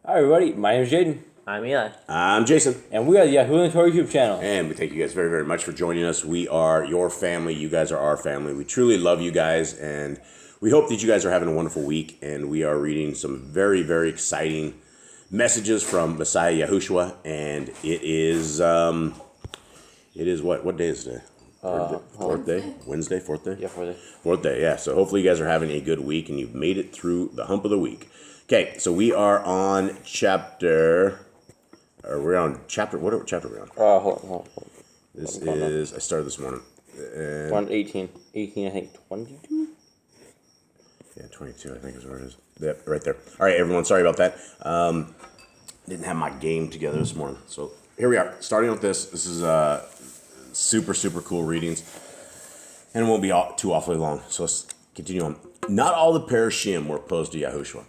Hi everybody, my name is Jaden. I'm Eli. I'm Jason. And we are the YHWH Torah YouTube channel. And we thank you guys very, very much for joining us. We are your family. You guys are our family. We truly love you guys. And we hope that you guys are having a wonderful week. And we are reading some very, very exciting messages from Messiah Yahushua. And it is what day is today? Fourth day? Wednesday? Fourth day? Yeah, fourth day. Fourth day, yeah. So hopefully you guys are having a good week and you've made it through the hump of the week. Okay, so we are on what chapter, whatever chapter we're on. Hold on. This is, I started this morning. We're on 18, I think, 22? Yeah, 22, I think is where it is. Yep, right there. All right, everyone, sorry about that. Didn't have my game together this morning. So here we are, starting with this. This is super, super cool readings. And it won't be too awfully long. So let's continue on. Not all the Perishim were opposed to Yahushua.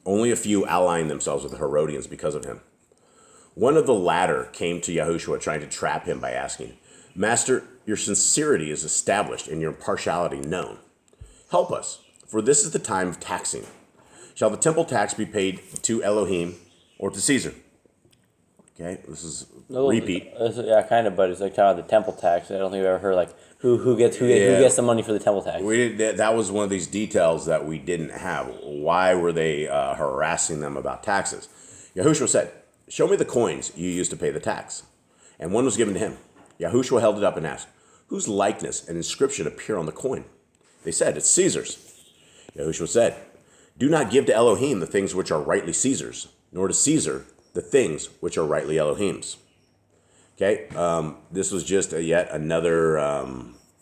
Only a few allying themselves with the Herodians because of him. One of the latter came to Yahushua trying to trap him by asking, "Master, your sincerity is established and your impartiality known. Help us, for this is the time of taxing. Shall the temple tax be paid to Elohim or to Caesar?" Okay, this is repeat. Yeah, kind of, but it's like kind of the temple tax. I don't think I've ever heard like who gets the money for the temple tax. That was one of these details that we didn't have. Why were they harassing them about taxes? Yahushua said, "Show me the coins you used to pay the tax." And one was given to him. Yahushua held it up and asked, "Whose likeness and inscription appear on the coin?" They said, "It's Caesar's." Yahushua said, "Do not give to Elohim the things which are rightly Caesar's, nor to Caesar the things which are rightly Elohim's." Okay, this was just yet another,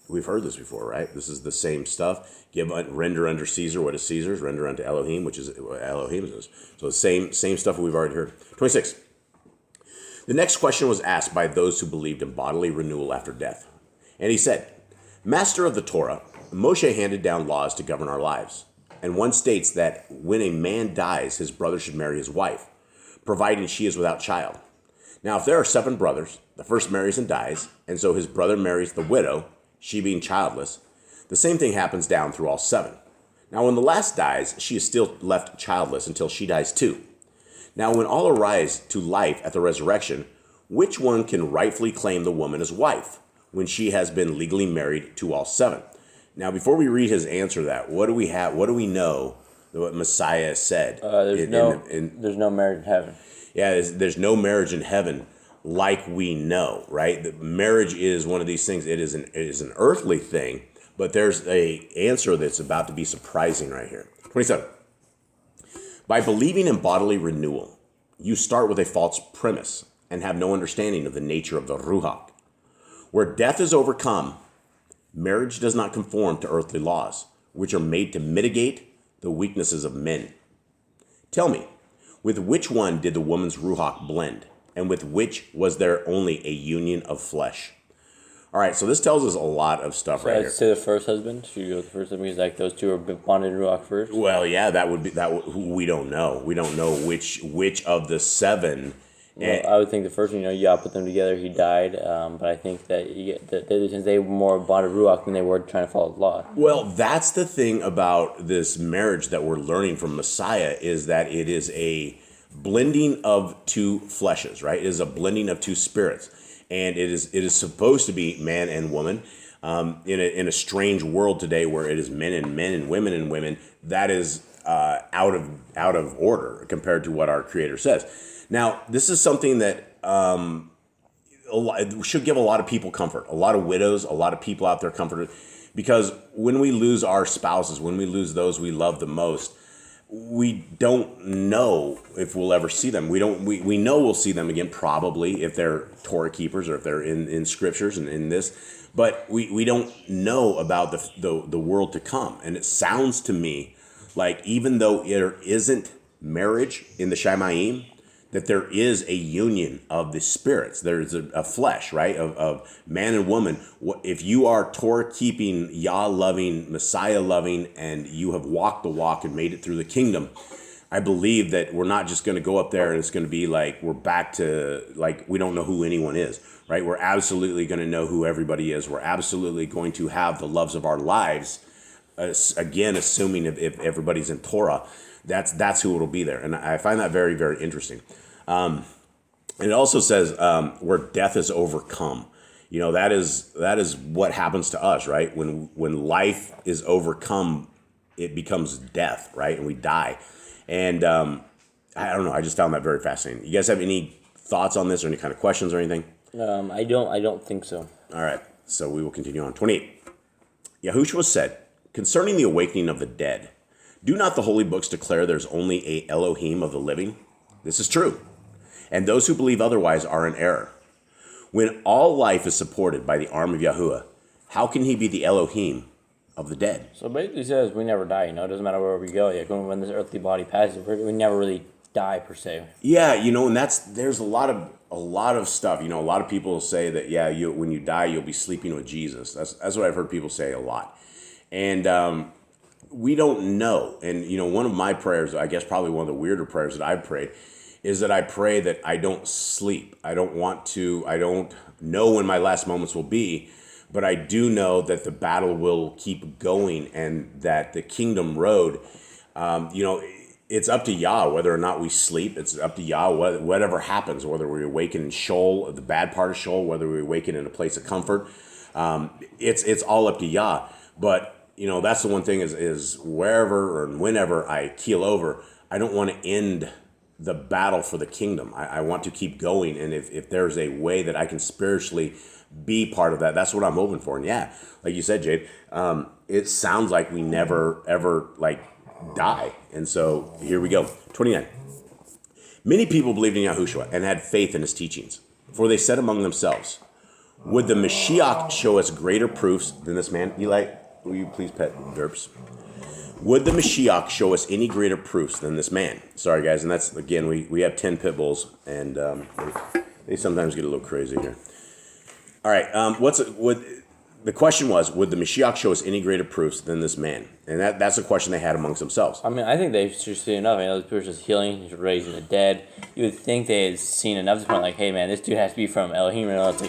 we've heard this before, right? This is the same stuff. Render unto Caesar what is Caesar's, render unto Elohim, which is what Elohim's is. So the same stuff we've already heard. 26. The next question was asked by those who believed in bodily renewal after death. And he said, "Master of the Torah, Moshe handed down laws to govern our lives. And one states that when a man dies, his brother should marry his wife, providing she is without child. Now, if there are 7 brothers, the first marries and dies, and so his brother marries the widow, she being childless, the same thing happens down through all 7. Now, when the last dies, she is still left childless until she dies too. Now, when all arise to life at the resurrection, which one can rightfully claim the woman as wife when she has been legally married to all 7? Now, before we read his answer to that, what do we have? What do we know that what Messiah said? There's no marriage in heaven. Yeah, there's no marriage in heaven like we know, right? The marriage is one of these things. It is an earthly thing, but there's a answer that's about to be surprising right here. 27. By believing in bodily renewal, you start with a false premise and have no understanding of the nature of the Ruach. Where death is overcome, marriage does not conform to earthly laws, which are made to mitigate the weaknesses of men. Tell me, with which one did the woman's Ruach blend, and with which was there only a union of flesh? All right, so this tells us a lot of stuff right here. To the first husband. Should you go with the first husband? Because like those two are bonded in Ruach first. Well, yeah, we don't know. We don't know which of the 7. Well, I would think the first one, you put them together. He died, but I think that since they were more bonded Ruach than they were trying to follow the law. Well, that's the thing about this marriage that we're learning from Messiah is that it is a blending of 2 fleshes, right? It is a blending of 2 spirits, and it is supposed to be man and woman. In a strange world today where it is men and women and women, that is out of order compared to what our Creator says. Now, this is something that should give a lot of people comfort, a lot of widows, a lot of people out there comfort, because when we lose our spouses, when we lose those we love the most, we don't know if we'll ever see them. We know we'll see them again, probably, if they're Torah keepers or if they're in scriptures and in this, but we don't know about the world to come. And it sounds to me like even though there isn't marriage in the Shamayim, that there is a union of the spirits. There's a flesh, right, of man and woman. If you are Torah-keeping, Yah-loving, Messiah-loving, and you have walked the walk and made it through the kingdom, I believe that we're not just going to go up there and it's going to be like we're back to, like, we don't know who anyone is, right? We're absolutely going to know who everybody is. We're absolutely going to have the loves of our lives, again, assuming if everybody's in Torah. That's who it'll be there. And I find that very, very interesting. And it also says where death is overcome. That is what happens to us, right? When life is overcome, it becomes death, right? And we die. And I don't know. I just found that very fascinating. You guys have any thoughts on this or any kind of questions or anything? I don't think so. All right. So we will continue on. 28. YHWH said, concerning the awakening of the dead, do not the holy books declare there's only a Elohim of the living? This is true. And those who believe otherwise are in error. When all life is supported by the arm of Yahuwah, how can he be the Elohim of the dead? So basically says we never die, it doesn't matter where we go. Like when this earthly body passes, we never really die per se. Yeah, and there's a lot of stuff. A lot of people say that when you die you'll be sleeping with Jesus. That's what I've heard people say a lot. And we don't know. And one of my prayers, I guess probably one of the weirder prayers that I've prayed, is that I pray that I don't sleep. I don't know when my last moments will be, but I do know that the battle will keep going and that the kingdom road, it's up to Yah whether or not we sleep. It's up to Yah whatever happens, whether we awaken in Sheol, the bad part of Sheol, whether we awaken in a place of comfort. It's all up to Yah. But, that's the one thing is wherever or whenever I keel over, I don't want to end the battle for the kingdom. I want to keep going. And if there's a way that I can spiritually be part of that, that's what I'm hoping for. And yeah, like you said, Jade, it sounds like we never, ever die. And so here we go. 29. Many people believed in Yahushua and had faith in his teachings, for they said among themselves, would the Mashiach show us greater proofs than this man? Eli, will you please pet Derps? Would the Mashiach show us any greater proofs than this man? Sorry, guys. And that's, again, we have 10 pit bulls, and they sometimes get a little crazy here. All right. The question was, would the Mashiach show us any greater proofs than this man? And that's a question they had amongst themselves. I mean, I think they've seen enough. Those people are just healing, just raising the dead. You would think they had seen enough to the point, hey, man, this dude has to be from Elohim. It's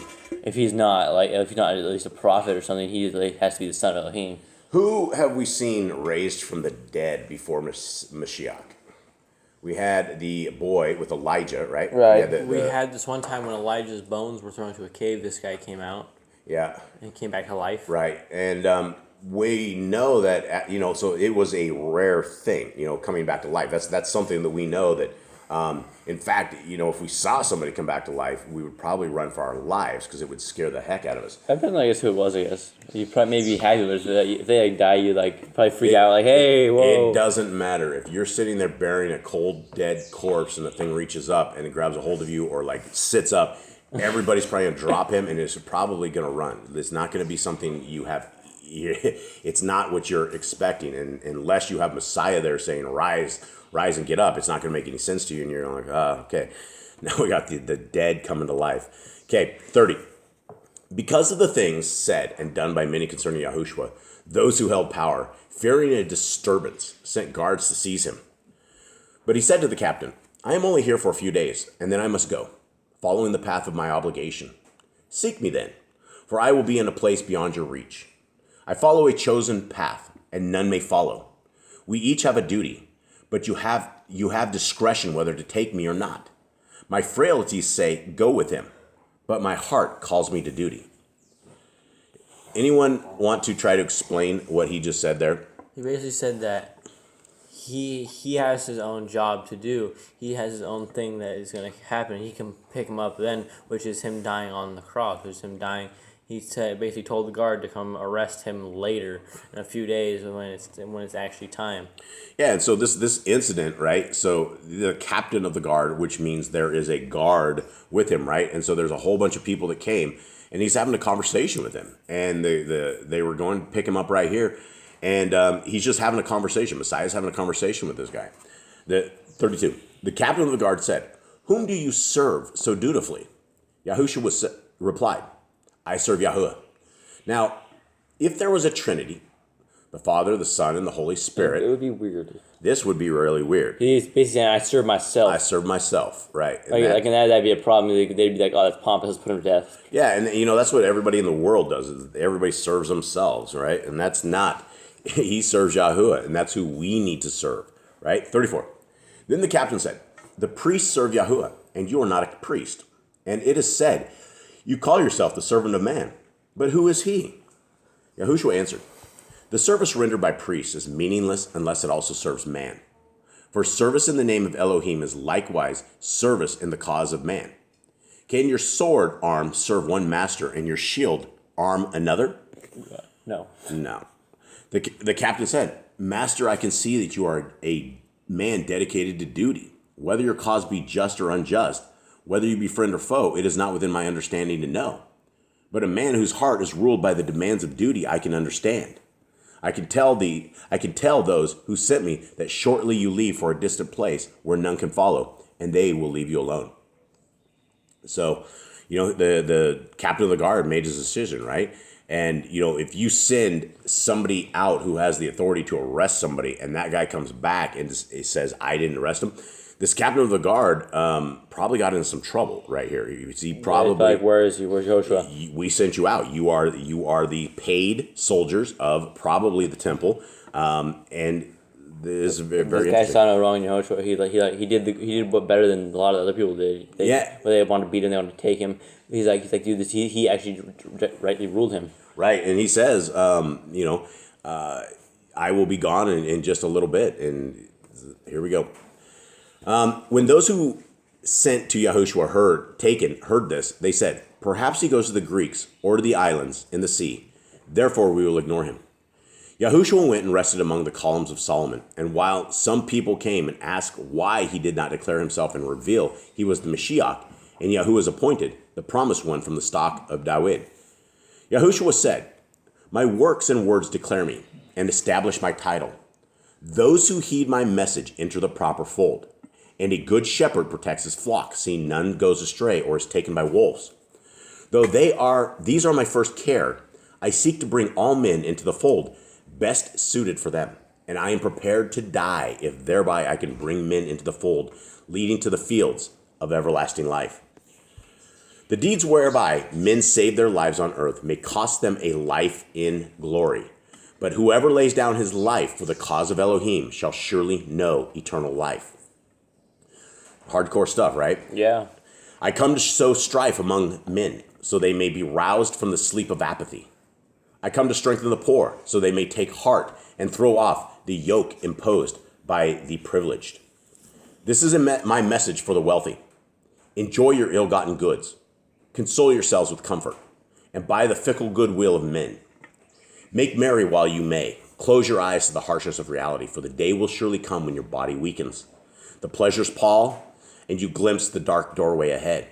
if he's not at least a prophet or something, he has to be the son of Elohim. Who have we seen raised from the dead before Mashiach? We had the boy with Elijah, right? Right. We had this one time when Elijah's bones were thrown into a cave. This guy came out. Yeah. And came back to life. Right. And we know that, so it was a rare thing, coming back to life. That's something that we know that, in fact, if we saw somebody come back to life, we would probably run for our lives because it would scare the heck out of us. I guess who it was, I guess. You probably maybe happy, but if they die, you probably freak out, hey, whoa. It doesn't matter. If you're sitting there burying a cold, dead corpse and the thing reaches up and it grabs a hold of you or sits up, everybody's probably going to drop him and it's probably going to run. It's not going to be something you have. It's not what you're expecting. And unless you have Messiah there saying, rise and get up, it's not going to make any sense to you. And you're like, okay. Now we got the dead coming to life. Okay, 30. Because of the things said and done by many concerning Yahushua, those who held power, fearing a disturbance, sent guards to seize him. But he said to the captain, I am only here for a few days, and then I must go, following the path of my obligation. Seek me then, for I will be in a place beyond your reach. I follow a chosen path, and none may follow. We each have a duty, but you have discretion whether to take me or not. My frailties say, go with him, but my heart calls me to duty. Anyone want to try to explain what he just said there? He basically said that he has his own job to do. He has his own thing that is going to happen. He can pick him up then, which is him dying on the cross, which is him dying. He basically told the guard to come arrest him later in a few days when it's actually time. Yeah, and so this incident, right? So the captain of the guard, which means there is a guard with him, right? And so there's a whole bunch of people that came, and he's having a conversation with him, and they were going to pick him up right here, and he's just having a conversation. Messiah's having a conversation with this guy. 32. The captain of the guard said, "Whom do you serve so dutifully?" Yahushua replied, I serve Yahuwah. Now, if there was a Trinity, the Father, the Son, and the Holy Spirit, it would be weird. This would be really weird. He's basically saying, I serve myself. I serve myself, right. And that'd be a problem. They'd be like, oh, that's pompous, let's put him to death. Yeah, and that's what everybody in the world does. Is everybody serves themselves, right? And that's not, he serves Yahuwah, and that's who we need to serve, right? 34. Then the captain said, the priests serve Yahuwah, and you are not a priest. And it is said, you call yourself the servant of man. But who is he? Yahushua answered, the service rendered by priests is meaningless unless it also serves man. For service in the name of Elohim is likewise service in the cause of man. Can your sword arm serve one master and your shield arm another? No. No. The captain said, Master, I can see that you are a man dedicated to duty. Whether your cause be just or unjust, whether you be friend or foe, it is not within my understanding to know. But a man whose heart is ruled by the demands of duty, I can understand. I can tell those who sent me that shortly you leave for a distant place where none can follow, and they will leave you alone. So, the captain of the guard made his decision, right? And, if you send somebody out who has the authority to arrest somebody and that guy comes back and says, I didn't arrest him, this captain of the guard probably got in some trouble right here. He probably, where's Joshua? We sent you out. You are the paid soldiers of probably the temple. And this is very This guy interesting. sounded wrong in Joshua. He did what better than a lot of other people did. Where they wanted to beat him, they wanted to take him. He's like, dude, he actually rightly ruled him. Right, and he says, I will be gone in just a little bit. And here we go. When those who sent to Yahushua heard this, they said, perhaps he goes to the Greeks or to the islands in the sea. Therefore, we will ignore him. Yahushua went and rested among the columns of Solomon. And while some people came and asked why he did not declare himself and reveal he was the Mashiach, and Yahuwah was appointed, the promised one from the stock of David. Yahushua said, my works and words declare me and establish my title. Those who heed my message enter the proper fold, and a good shepherd protects his flock, seeing none goes astray or is taken by wolves. Though these are my first care, I seek to bring all men into the fold, best suited for them, and I am prepared to die if thereby I can bring men into the fold, leading to the fields of everlasting life. The deeds whereby men save their lives on earth may cost them a life in glory. But whoever lays down his life for the cause of Elohim shall surely know eternal life. Hardcore stuff, right? Yeah. I come to sow strife among men, so they may be roused from the sleep of apathy. I come to strengthen the poor, so they may take heart and throw off the yoke imposed by the privileged. This is my message for the wealthy. Enjoy your ill-gotten goods. Console yourselves with comfort, and by the fickle goodwill of men. Make merry while you may. Close your eyes to the harshness of reality, for the day will surely come when your body weakens. The pleasures pall, and you glimpse the dark doorway ahead.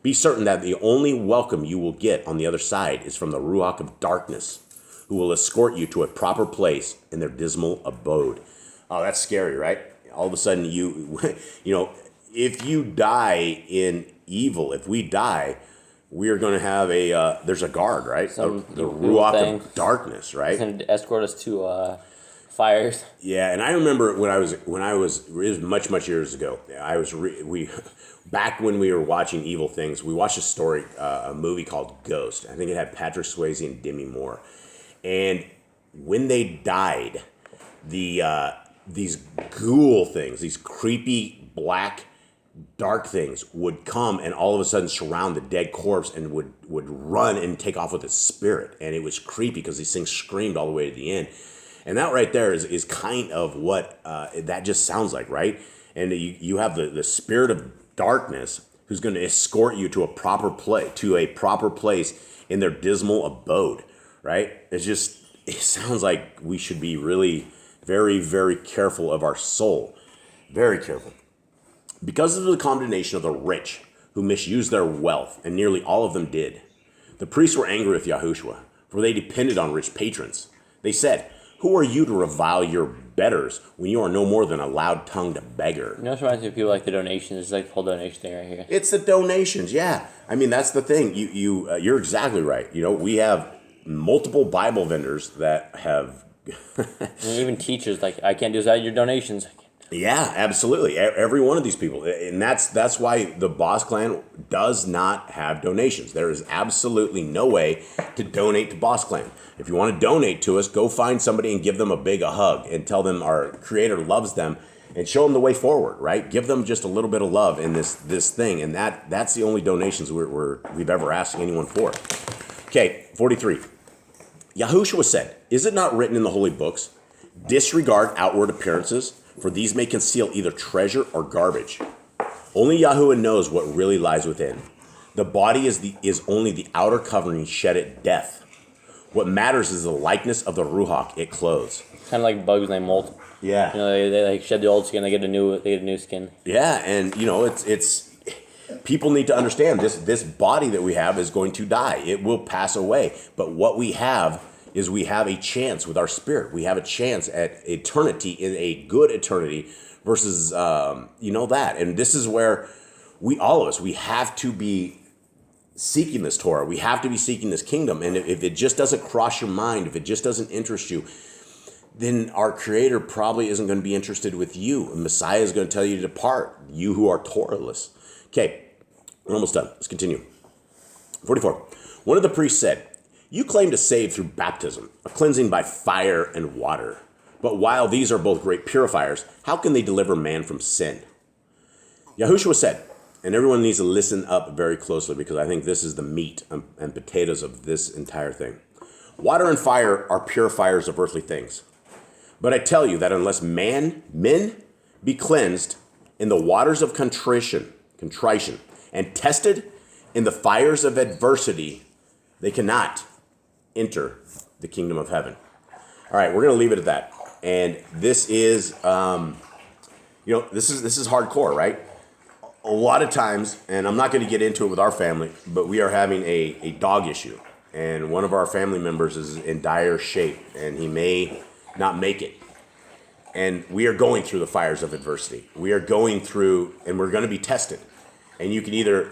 Be certain that the only welcome you will get on the other side is from the Ruach of darkness, who will escort you to a proper place in their dismal abode. Oh, that's scary, right? All of a sudden, if you die in evil, if we die, we are going to have there's a guard, right? The Ruach of darkness, right? He's going to escort us to fires. Yeah, and I remember when I was it was much years ago. Back when we were watching evil things, we watched a movie called Ghost. I think it had Patrick Swayze and Demi Moore. And when they died, these ghoul things, these creepy black dark things would come and all of a sudden surround the dead corpse and would run and take off with its spirit. And it was creepy because these things screamed all the way to the end. And that right there is kind of what that just sounds like, right? And you have the spirit of darkness who's going to escort you to a proper place in their dismal abode, right? It sounds like we should be really very, very careful of our soul. Very careful. Because of the condemnation of the rich who misused their wealth, and nearly all of them did, the priests were angry with Yahushua, for they depended on rich patrons. They said, who are you to revile your betters when you are no more than a loud-tongued beggar? You know, it reminds me of people like the donations. It's like the whole donation thing right here. It's the donations, yeah. I mean, that's the thing. You're exactly right. We have multiple Bible vendors that have... And even teachers, like, I can't do this without your donations. Yeah, absolutely. Every one of these people, and that's why the Boss Clan does not have donations. There is absolutely no way to donate to Boss Clan. If you want to donate to us, go find somebody and give them a big hug and tell them our Creator loves them and show them the way forward. Right? Give them just a little bit of love in this thing, and that's the only donations we've ever asked anyone for. Okay, 43. YHWH said, "Is it not written in the holy books? Disregard outward appearances, for these may conceal either treasure or garbage. Only Yahuwah knows what really lies within. The body is only the outer covering shed at death. What matters is the likeness of the Ruach it clothes." Kind of like bugs when they molt. Yeah. You know, they like shed the old skin, they get a new skin. Yeah, and it's people need to understand this body that we have is going to die. It will pass away. But what we have is we have a chance with our spirit. We have a chance at eternity, in a good eternity, versus that. And this is where all of us, we have to be seeking this Torah. We have to be seeking this kingdom. And if it just doesn't cross your mind, if it just doesn't interest you, then our Creator probably isn't going to be interested with you. And Messiah is going to tell you to depart, you who are Torahless. Okay, we're almost done. Let's continue. 44. One of the priests said, "You claim to save through baptism, a cleansing by fire and water. But while these are both great purifiers, how can they deliver man from sin?" YHWH said, and everyone needs to listen up very closely because I think this is the meat and potatoes of this entire thing. "Water and fire are purifiers of earthly things. But I tell you that unless men be cleansed in the waters of contrition, and tested in the fires of adversity, they cannot enter the kingdom of heaven." All right, we're going to leave it at that. And this is, this is hardcore, right? A lot of times, and I'm not going to get into it with our family, but we are having a dog issue. And one of our family members is in dire shape, and he may not make it. And we are going through the fires of adversity. We are going through, and we're going to be tested. And you can either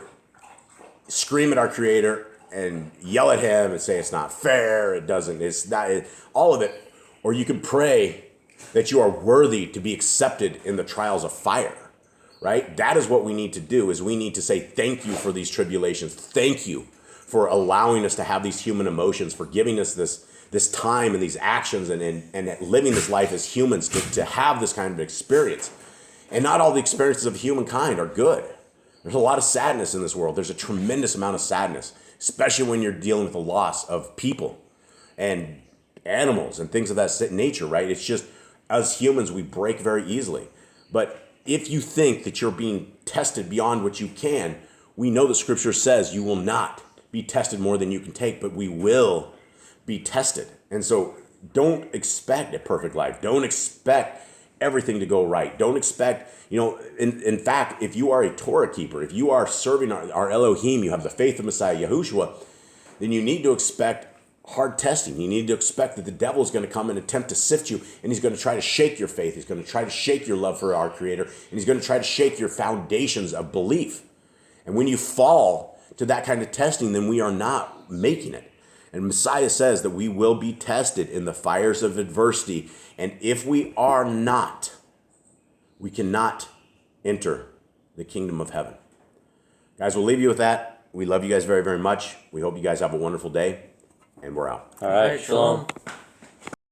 scream at our Creator and yell at Him and say it's not fair, all of it, or you can pray that you are worthy to be accepted in the trials of fire, right? That is what we need to do, is we need to say thank you for these tribulations. Thank you for allowing us to have these human emotions, for giving us this time and these actions and living this life as humans to have this kind of experience. And not all the experiences of humankind are good. There's a lot of sadness in this world. There's a tremendous amount of sadness, especially when you're dealing with the loss of people and animals and things of that nature, right? It's just, as humans, we break very easily. But if you think that you're being tested beyond what you can, we know the Scripture says you will not be tested more than you can take, but we will be tested. And so don't expect a perfect life. Don't expect everything to go right. Don't expect, in fact, if you are a Torah keeper, if you are serving our Elohim, you have the faith of Messiah Yahushua, then you need to expect hard testing. You need to expect that the devil is going to come and attempt to sift you, and he's going to try to shake your faith. He's going to try to shake your love for our Creator, and he's going to try to shake your foundations of belief. And when you fall to that kind of testing, then we are not making it. And Messiah says that we will be tested in the fires of adversity. And if we are not, we cannot enter the kingdom of heaven. Guys, we'll leave you with that. We love you guys very, very much. We hope you guys have a wonderful day. And we're out. All right, shalom.